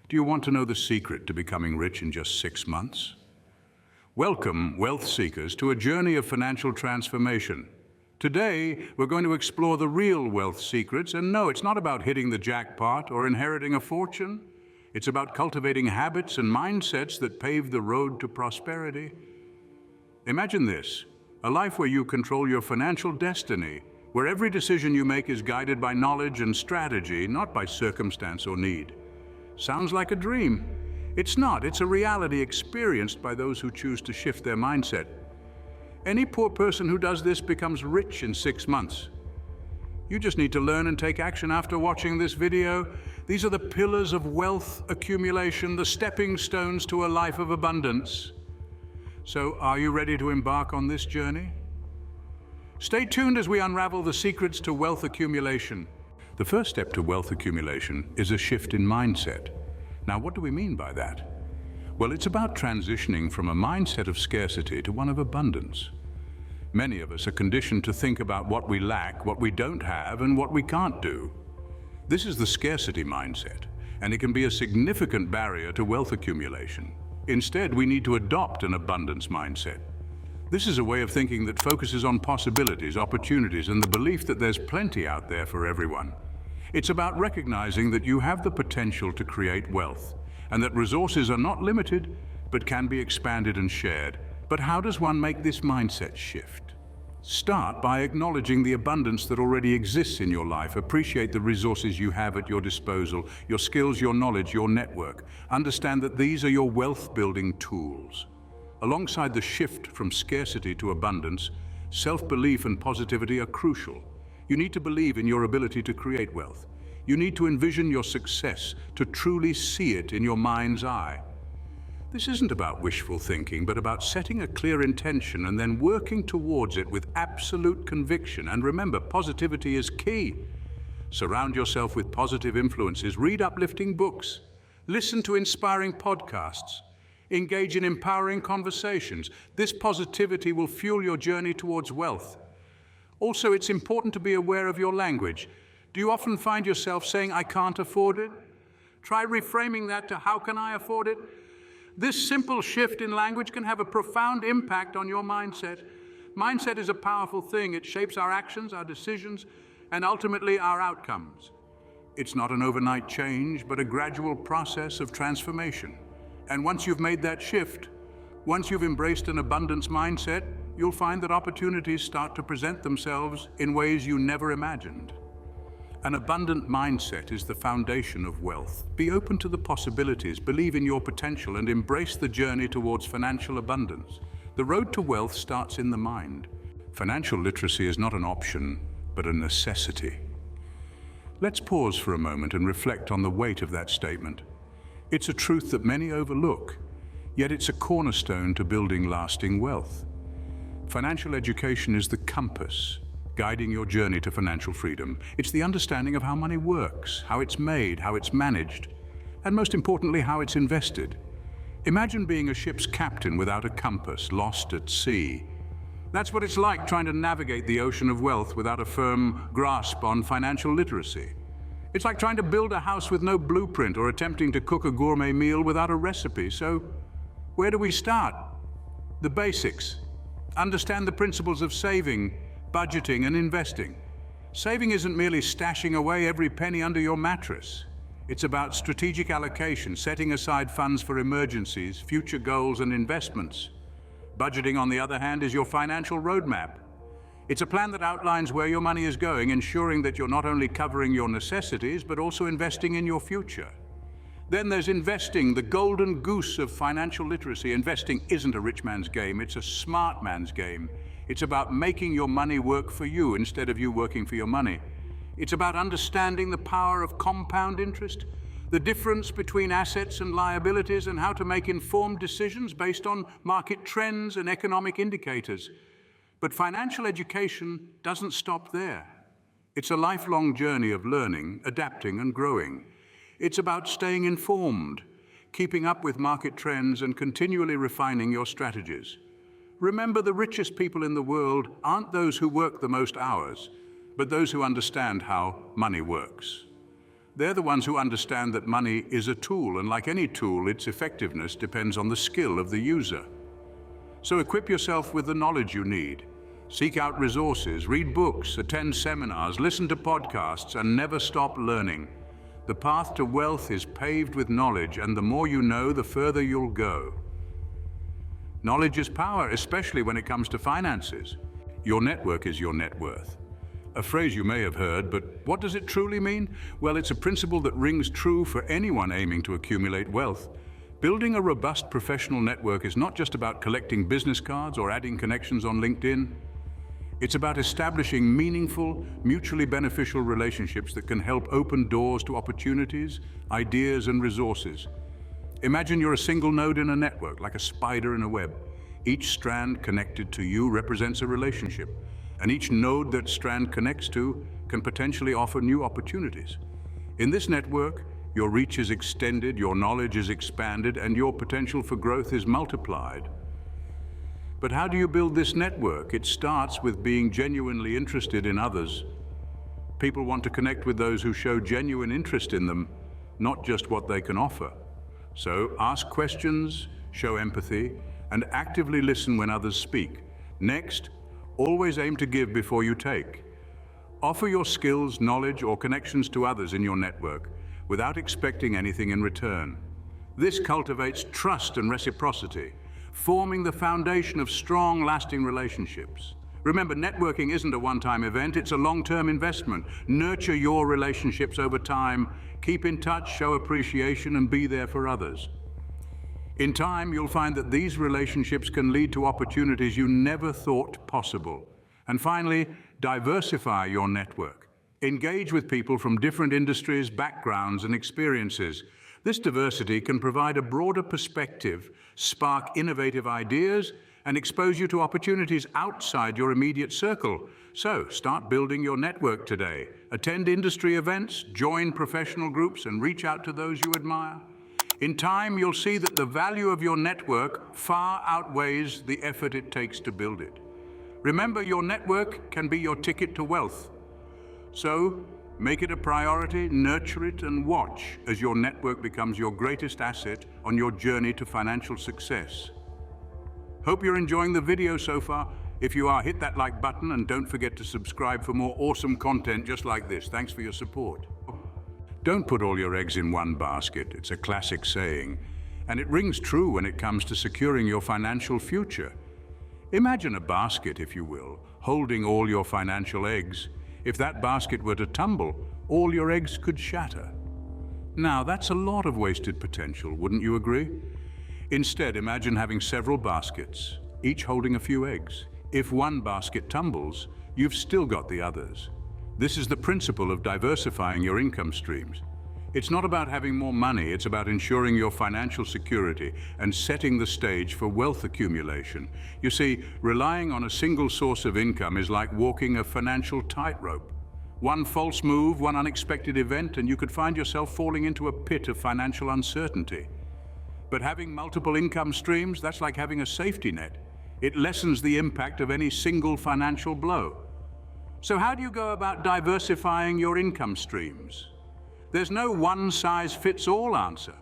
Do you want to know the secret to becoming rich in just 6 months? Welcome, wealth seekers, to a journey of financial transformation. Today, we're going to explore the real wealth secrets, and no, it's not about hitting the jackpot or inheriting a fortune. It's about cultivating habits and mindsets that pave the road to prosperity. Imagine this, a life where you control your financial destiny, where every decision you make is guided by knowledge and strategy, not by circumstance or need. Sounds like a dream. It's not, it's a reality experienced by those who choose to shift their mindset. Any poor person who does this becomes rich in 6 months. You just need to learn and take action after watching this video. These are the pillars of wealth accumulation, the stepping stones to a life of abundance. So, are you ready to embark on this journey? Stay tuned as we unravel the secrets to wealth accumulation. The first step to wealth accumulation is a shift in mindset. Now, what do we mean by that? Well, it's about transitioning from a mindset of scarcity to one of abundance. Many of us are conditioned to think about what we lack, what we don't have, and what we can't do. This is the scarcity mindset, and it can be a significant barrier to wealth accumulation. Instead, we need to adopt an abundance mindset. This is a way of thinking that focuses on possibilities, opportunities, and the belief that there's plenty out there for everyone. It's about recognizing that you have the potential to create wealth, and that resources are not limited, but can be expanded and shared. But how does one make this mindset shift? Start by acknowledging the abundance that already exists in your life. Appreciate the resources you have at your disposal, your skills, your knowledge, your network. Understand that these are your wealth-building tools. Alongside the shift from scarcity to abundance, self-belief and positivity are crucial. You need to believe in your ability to create wealth. You need to envision your success, to truly see it in your mind's eye. This isn't about wishful thinking, but about setting a clear intention and then working towards it with absolute conviction. And remember, positivity is key. Surround yourself with positive influences, read uplifting books, listen to inspiring podcasts, engage in empowering conversations. This positivity will fuel your journey towards wealth. Also, it's important to be aware of your language. Do you often find yourself saying, "I can't afford it"? Try reframing that to, "How can I afford it?" This simple shift in language can have a profound impact on your mindset. Mindset is a powerful thing. It shapes our actions, our decisions, and ultimately our outcomes. It's not an overnight change, but a gradual process of transformation. And once you've made that shift, once you've embraced an abundance mindset, you'll find that opportunities start to present themselves in ways you never imagined. An abundant mindset is the foundation of wealth. Be open to the possibilities, believe in your potential, and embrace the journey towards financial abundance. The road to wealth starts in the mind. Financial literacy is not an option, but a necessity. Let's pause for a moment and reflect on the weight of that statement. It's a truth that many overlook, yet it's a cornerstone to building lasting wealth. Financial education is the compass guiding your journey to financial freedom. It's the understanding of how money works, how it's made, how it's managed, and most importantly, how it's invested. Imagine being a ship's captain without a compass, lost at sea. That's what it's like trying to navigate the ocean of wealth without a firm grasp on financial literacy. It's like trying to build a house with no blueprint or attempting to cook a gourmet meal without a recipe. So, where do we start? The basics. Understand the principles of saving, budgeting, and investing. Saving isn't merely stashing away every penny under your mattress. It's about strategic allocation, setting aside funds for emergencies, future goals, and investments. Budgeting, on the other hand, is your financial roadmap. It's a plan that outlines where your money is going, ensuring that you're not only covering your necessities, but also investing in your future. Then there's investing, the golden goose of financial literacy. Investing isn't a rich man's game, it's a smart man's game. It's about making your money work for you instead of you working for your money. It's about understanding the power of compound interest, the difference between assets and liabilities, and how to make informed decisions based on market trends and economic indicators. But financial education doesn't stop there. It's a lifelong journey of learning, adapting, and growing. It's about staying informed, keeping up with market trends, and continually refining your strategies. Remember, the richest people in the world aren't those who work the most hours, but those who understand how money works. They're the ones who understand that money is a tool, and like any tool, its effectiveness depends on the skill of the user. So equip yourself with the knowledge you need. Seek out resources, read books, attend seminars, listen to podcasts, and never stop learning. The path to wealth is paved with knowledge, and the more you know, the further you'll go. Knowledge is power, especially when it comes to finances. Your network is your net worth. A phrase you may have heard, but what does it truly mean? Well, it's a principle that rings true for anyone aiming to accumulate wealth. Building a robust professional network is not just about collecting business cards or adding connections on LinkedIn. It's about establishing meaningful, mutually beneficial relationships that can help open doors to opportunities, ideas, and resources. Imagine you're a single node in a network, like a spider in a web. Each strand connected to you represents a relationship, and each node that strand connects to can potentially offer new opportunities. In this network, your reach is extended, your knowledge is expanded, and your potential for growth is multiplied. But how do you build this network? It starts with being genuinely interested in others. People want to connect with those who show genuine interest in them, not just what they can offer. So ask questions, show empathy, and actively listen when others speak. Next, always aim to give before you take. Offer your skills, knowledge, or connections to others in your network without expecting anything in return. This cultivates trust and reciprocity, forming the foundation of strong, lasting relationships. Remember, networking isn't a one-time event, it's a long-term investment. Nurture your relationships over time, keep in touch, show appreciation, and be there for others. In time, you'll find that these relationships can lead to opportunities you never thought possible. And finally, diversify your network. Engage with people from different industries, backgrounds, and experiences. This diversity can provide a broader perspective, spark innovative ideas, and expose you to opportunities outside your immediate circle. So, start building your network today. Attend industry events, join professional groups, and reach out to those you admire. In time, you'll see that the value of your network far outweighs the effort it takes to build it. Remember, your network can be your ticket to wealth. So, make it a priority, nurture it, and watch as your network becomes your greatest asset on your journey to financial success. Hope you're enjoying the video so far. If you are, hit that like button and don't forget to subscribe for more awesome content just like this. Thanks for your support. Don't put all your eggs in one basket. It's a classic saying, and it rings true when it comes to securing your financial future. Imagine a basket, if you will, holding all your financial eggs. If that basket were to tumble, all your eggs could shatter. Now, that's a lot of wasted potential, wouldn't you agree? Instead, imagine having several baskets, each holding a few eggs. If one basket tumbles, you've still got the others. This is the principle of diversifying your income streams. It's not about having more money, it's about ensuring your financial security and setting the stage for wealth accumulation. You see, relying on a single source of income is like walking a financial tightrope. One false move, one unexpected event, and you could find yourself falling into a pit of financial uncertainty. But having multiple income streams, that's like having a safety net. It lessens the impact of any single financial blow. So how do you go about diversifying your income streams? There's no one-size-fits-all answer.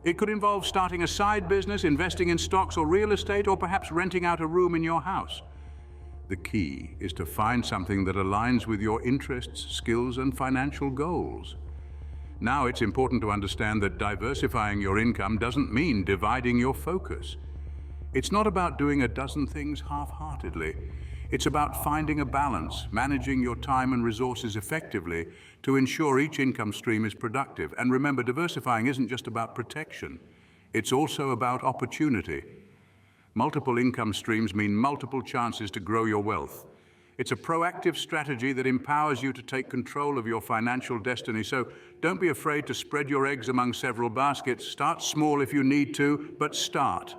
It could involve starting a side business, investing in stocks or real estate, or perhaps renting out a room in your house. The key is to find something that aligns with your interests, skills, and financial goals. Now, it's important to understand that diversifying your income doesn't mean dividing your focus. It's not about doing a dozen things half-heartedly. It's about finding a balance, managing your time and resources effectively to ensure each income stream is productive. And remember, diversifying isn't just about protection. It's also about opportunity. Multiple income streams mean multiple chances to grow your wealth. It's a proactive strategy that empowers you to take control of your financial destiny. So don't be afraid to spread your eggs among several baskets. Start small if you need to, but start.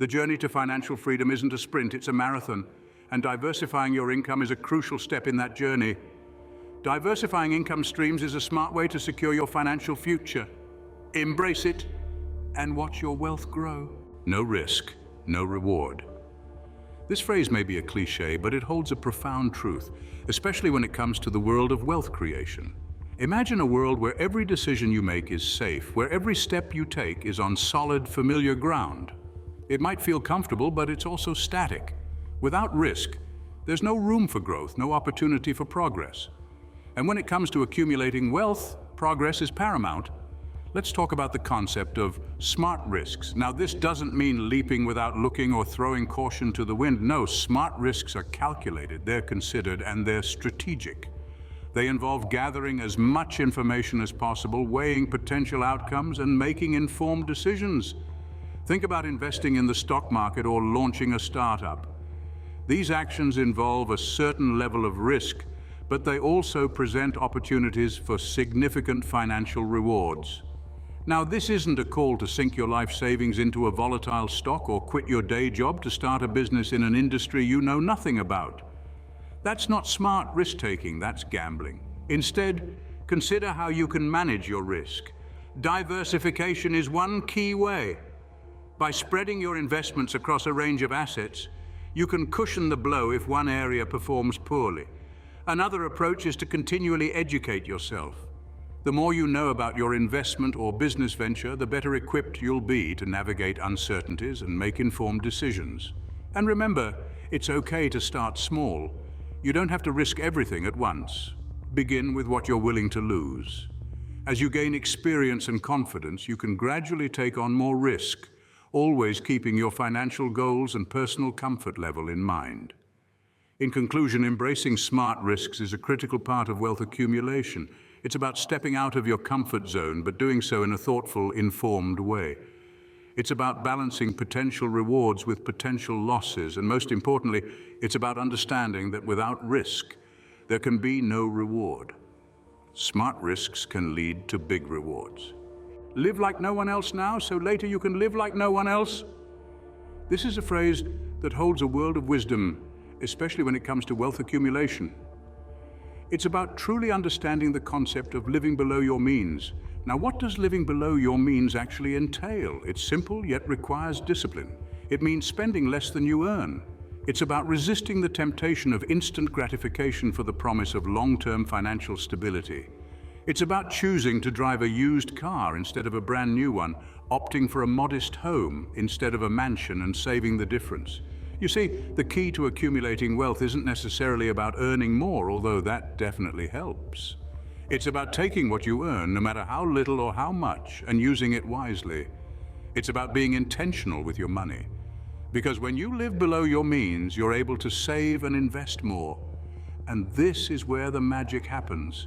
The journey to financial freedom isn't a sprint, it's a marathon. And diversifying your income is a crucial step in that journey. Diversifying income streams is a smart way to secure your financial future. Embrace it and watch your wealth grow. No risk, no reward. This phrase may be a cliche, but it holds a profound truth, especially when it comes to the world of wealth creation. Imagine a world where every decision you make is safe, where every step you take is on solid, familiar ground. It might feel comfortable, but it's also static. Without risk, there's no room for growth, no opportunity for progress. And when it comes to accumulating wealth, progress is paramount. Let's talk about the concept of smart risks. Now, this doesn't mean leaping without looking or throwing caution to the wind. No, smart risks are calculated, they're considered, and they're strategic. They involve gathering as much information as possible, weighing potential outcomes, and making informed decisions. Think about investing in the stock market or launching a startup. These actions involve a certain level of risk, but they also present opportunities for significant financial rewards. Now, this isn't a call to sink your life savings into a volatile stock or quit your day job to start a business in an industry you know nothing about. That's not smart risk-taking, that's gambling. Instead, consider how you can manage your risk. Diversification is one key way. By spreading your investments across a range of assets, you can cushion the blow if one area performs poorly. Another approach is to continually educate yourself. The more you know about your investment or business venture, the better equipped you'll be to navigate uncertainties and make informed decisions. And remember, it's okay to start small. You don't have to risk everything at once. Begin with what you're willing to lose. As you gain experience and confidence, you can gradually take on more risk, always keeping your financial goals and personal comfort level in mind. In conclusion, embracing smart risks is a critical part of wealth accumulation. It's about stepping out of your comfort zone, but doing so in a thoughtful, informed way. It's about balancing potential rewards with potential losses, and most importantly, it's about understanding that without risk, there can be no reward. Smart risks can lead to big rewards. Live like no one else now, so later you can live like no one else. This is a phrase that holds a world of wisdom, especially when it comes to wealth accumulation. It's about truly understanding the concept of living below your means. Now, what does living below your means actually entail? It's simple, yet requires discipline. It means spending less than you earn. It's about resisting the temptation of instant gratification for the promise of long-term financial stability. It's about choosing to drive a used car instead of a brand new one, opting for a modest home instead of a mansion and saving the difference. You see, the key to accumulating wealth isn't necessarily about earning more, although that definitely helps. It's about taking what you earn, no matter how little or how much, and using it wisely. It's about being intentional with your money. Because when you live below your means, you're able to save and invest more. And this is where the magic happens.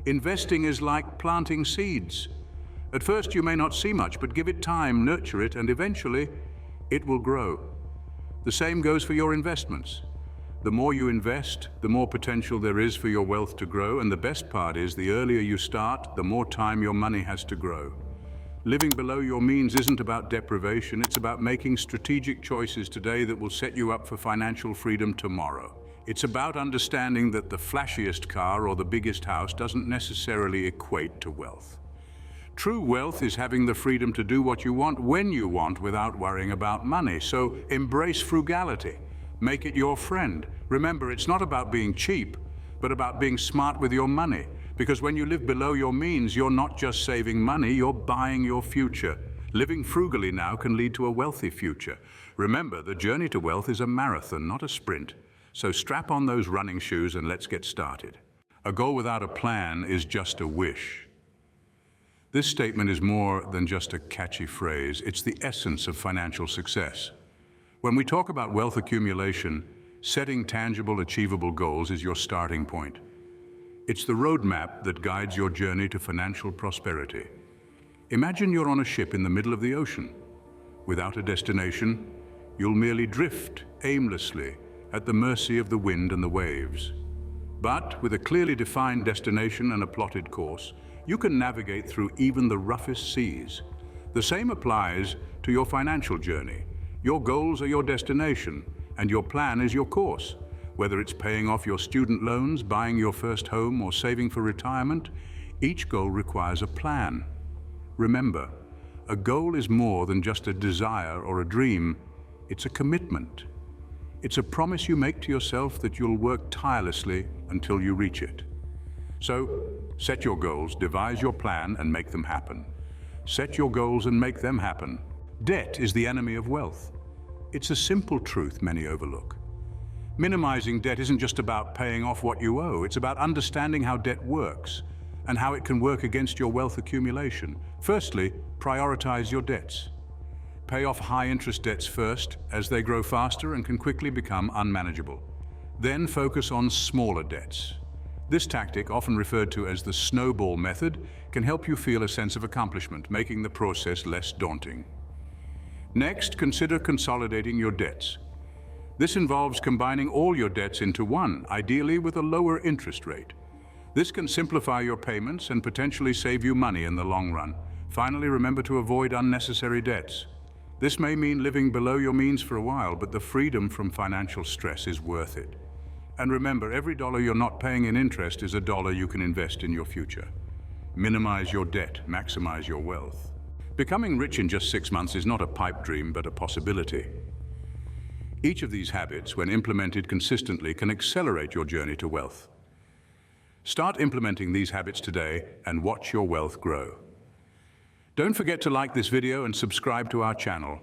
Investing is like planting seeds. At first you may not see much, but give it time, nurture it, and eventually it will grow. The same goes for your investments. The more you invest, the more potential there is for your wealth to grow, and the best part is the earlier you start, the more time your money has to grow. Living below your means isn't about deprivation, it's about making strategic choices today that will set you up for financial freedom tomorrow. It's about understanding that the flashiest car or the biggest house doesn't necessarily equate to wealth. True wealth is having the freedom to do what you want when you want without worrying about money. So embrace frugality. Make it your friend. Remember, it's not about being cheap, but about being smart with your money. Because when you live below your means, you're not just saving money, you're buying your future. Living frugally now can lead to a wealthy future. Remember, the journey to wealth is a marathon, not a sprint. So strap on those running shoes and let's get started. A goal without a plan is just a wish. This statement is more than just a catchy phrase, it's the essence of financial success. When we talk about wealth accumulation, setting tangible, achievable goals is your starting point. It's the roadmap that guides your journey to financial prosperity. Imagine you're on a ship in the middle of the ocean. Without a destination, you'll merely drift aimlessly at the mercy of the wind and the waves. But with a clearly defined destination and a plotted course, you can navigate through even the roughest seas. The same applies to your financial journey. Your goals are your destination, and your plan is your course. Whether it's paying off your student loans, buying your first home, or saving for retirement, each goal requires a plan. Remember, a goal is more than just a desire or a dream. It's a commitment. It's a promise you make to yourself that you'll work tirelessly until you reach it. So, Set your goals, devise your plan, and make them happen. Set your goals and make them happen. Debt is the enemy of wealth. It's a simple truth many overlook. Minimizing debt isn't just about paying off what you owe, it's about understanding how debt works and how it can work against your wealth accumulation. Firstly, prioritize your debts. Pay off high-interest debts first, as they grow faster and can quickly become unmanageable. Then focus on smaller debts. This tactic, often referred to as the snowball method, can help you feel a sense of accomplishment, making the process less daunting. Next, consider consolidating your debts. This involves combining all your debts into one, ideally with a lower interest rate. This can simplify your payments and potentially save you money in the long run. Finally, remember to avoid unnecessary debts. This may mean living below your means for a while, but the freedom from financial stress is worth it. And remember, every dollar you're not paying in interest is a dollar you can invest in your future. Minimize your debt, maximize your wealth. Becoming rich in just 6 months is not a pipe dream, but a possibility. Each of these habits, when implemented consistently, can accelerate your journey to wealth. Start implementing these habits today and watch your wealth grow. Don't forget to like this video and subscribe to our channel.